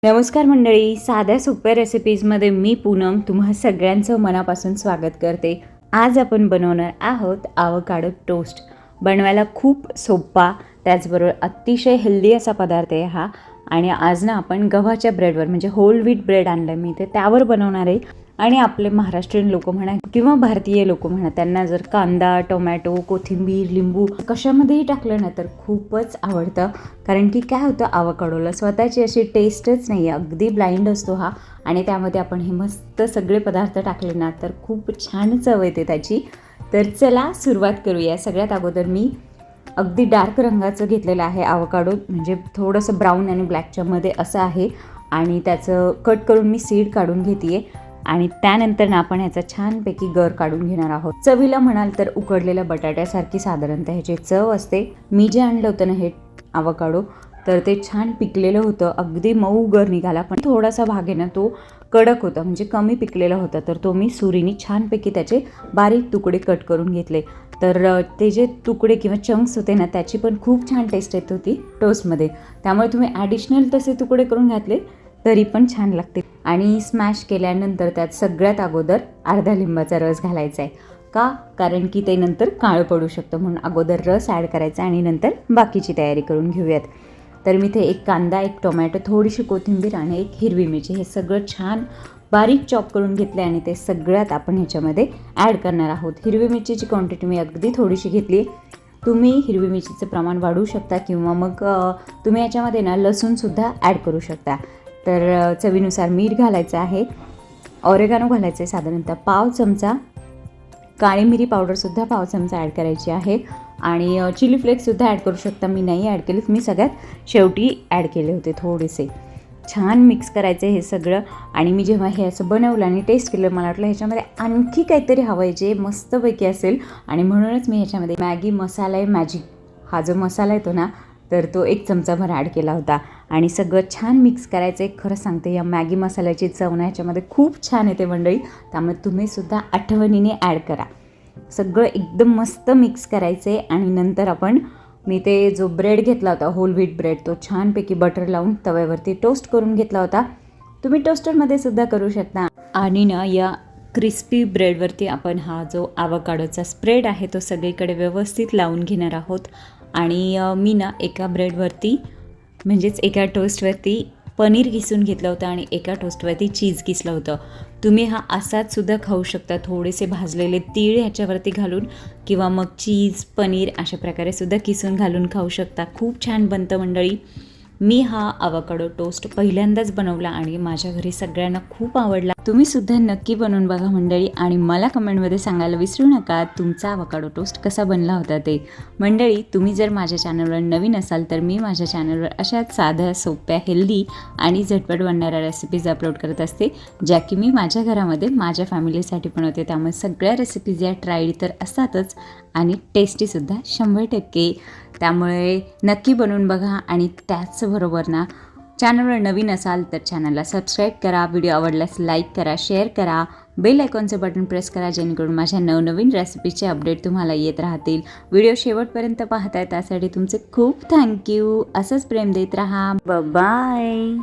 नमस्कार मंडळी, साध्या सोप्या रेसिपीजमध्ये मी पूनम तुम्हा सगळ्यांचं मनापासून स्वागत करते। आज आपण बनवणार आहोत आवोकाडो टोस्ट। बनवायला खूप सोपा त्याचबरोबर अतिशय हेल्दी असा पदार्थ आहे हा। आणि आज ना आपण गव्हाच्या ब्रेडवर म्हणजे होल व्हीट ब्रेड आणलं मी ते त्यावर बनवणार आहे। आणि आपले महाराष्ट्रीयन लोक म्हणा किंवा भारतीय लोक म्हणा त्यांना जर कांदा, टोमॅटो, कोथिंबीर, लिंबू कशामध्येही टाकलं ना तर खूपच आवडतं। कारण की काय होतं, आवोकाडोला स्वतःची अशी टेस्टच नाही आहे, अगदी ब्लाइंड असतो हा। आणि त्यामध्ये आपण हे मस्त सगळे पदार्थ टाकले ना तर खूप छान चव येते त्याची। तर चला सुरुवात करूया। सगळ्यात अगोदर मी अगदी डार्क रंगाचं घेतलेलं आहे आवोकाडो, म्हणजे थोडंसं ब्राऊन आणि ब्लॅकच्या मध्ये असं आहे। आणि त्याचं कट करून मी सीड काढून घेते आणि त्यानंतर ना आपण ह्याचा छानपैकी गर काढून घेणार आहोत। चवीला म्हणाल तर उकडलेल्या बटाट्यासारखी साधारणतः ह्याची चव असते। मी जे आणलं होतं ना हे आवोकाडो तर ते छान पिकलेलं होतं, अगदी मऊ गर निघाला, पण थोडासा भाग आहे ना तो कडक होता, म्हणजे कमी पिकलेला होता। तर तो मी सुरीने छानपैकी त्याचे बारीक तुकडे कट करून घेतले। तर ते जे तुकडे किंवा चंक्स होते ना त्याची पण खूप छान टेस्ट येत होती टोस्टमध्ये। त्यामुळे तुम्ही ॲडिशनल तसे तुकडे करून घातले तरी पण छान लागते। आणि स्मॅश केल्यानंतर त्यात सगळ्यात अगोदर अर्धा लिंबाचा रस घालायचा आहे। का? कारण की ते नंतर काळं पडू शकतं, म्हणून अगोदर रस ॲड करायचा आणि नंतर बाकीची तयारी करून घेऊयात। तर मी ते एक कांदा, एक टोमॅटो, थोडीशी कोथिंबीर आणि एक हिरवी मिरची हे सगळं छान बारीक चॉप करून घेतले आणि ते सगळ्यात आपण ह्याच्यामध्ये ॲड करणार आहोत। हिरवी मिरचीची क्वांटिटी मी अगदी थोडीशी घेतली। तुम्ही हिरवी मिरचीचं प्रमाण वाढवू शकता किंवा मग तुम्ही याच्यामध्ये ना लसूणसुद्धा ॲड करू शकता। तर चवीनुसार मीठ घालायचं आहे, ऑरेगानो घालायचं आहे साधारणतः पाव चमचा, काळी मिरी पावडरसुद्धा पाव चमचा ॲड करायची आहे आणि चिली फ्लेक्ससुद्धा ॲड करू शकता। मी नाही ॲड केलेत, मी सगळ्यात शेवटी ॲड केले होते थोडेसे। छान मिक्स करायचं हे सगळं। आणि मी जेव्हा हे असं बनवलं आणि टेस्ट केलं मला वाटलं ह्याच्यामध्ये आणखी काहीतरी हवं आहे जे मस्तपैकी असेल, आणि म्हणूनच मी ह्याच्यामध्ये मॅगी मसाला आहे मॅजिक हा जो मसाला येतो ना तर तो 1 चमचाभर ॲड केला होता आणि सगळं छान मिक्स करायचं आहे। खरं सांगते या मॅगी मसाल्याची चव ना ह्याच्यामध्ये खूप छान येते मंडळी, त्यामुळे तुम्हीसुद्धा आठवणीने ॲड करा। सगळं एकदम मस्त मिक्स करायचं आहे आणि नंतर मी ते जो ब्रेड घेतला होता होल व्हीट ब्रेड तो छानपैकी बटर लावून तव्यावरती टोस्ट करून घेतला होता। तुम्ही टोस्टरमध्ये सुद्धा करू शकता। आणि ना या क्रिस्पी ब्रेडवरती आपण हा जो आवोकाडोचा स्प्रेड आहे तो सगळीकडे व्यवस्थित लावून घेणार आहोत। आणि मी ना एका ब्रेडवरती म्हणजेच एका टोस्टवरती पनीर किसून घेतलं होतं आणि एका टोस्टवरती चीज किसलं होतं। तुम्ही हा असाच सुद्धा खाऊ शकता, थोडेसे भाजलेले तीळ ह्याच्यावरती घालून किंवा मग चीज, पनीर अशा प्रकारे सुद्धा किसून घालून खाऊ शकता। खूप छान बनतं मंडळी। मी हा आवोकाडो टोस्ट पहिल्यांदाच बनवला आणि माझ्या घरी सगळ्यांना खूप आवडला। तुम्ही सुद्धा नक्की बनवून बघा मंडळी आणि मला कमेंटमध्ये सांगायला विसरू नका तुमचा आवोकाडो टोस्ट कसा बनला होता ते। मंडळी तुम्ही जर माझ्या चॅनलवर नवीन असाल तर मी माझ्या चॅनलवर अशाच साध्या सोप्या हेल्दी आणि झटपट बनणाऱ्या रेसिपीज अपलोड करत असते, ज्या की मी माझ्या घरामध्ये माझ्या फॅमिलीसाठी बनवते। त्यामुळे सगळ्या रेसिपीज या ट्राईड तर असतातच आणि टेस्टीसुद्धा 100%। त्यामुळे नक्की बनवून बघा आणि त्याचबरोबर ना चॅनलवर नवीन असाल तर चॅनलला सबस्क्राईब करा, व्हिडिओ आवडल्यास लाईक करा, शेअर करा, बेल आयकॉनचं बटन प्रेस करा जेणेकरून माझ्या नवनवीन रेसिपीचे अपडेट तुम्हाला येत राहतील। व्हिडिओ शेवटपर्यंत पाहताय त्यासाठी तुमचे खूप थँक्यू। असंच प्रेम देत राहा। बाय।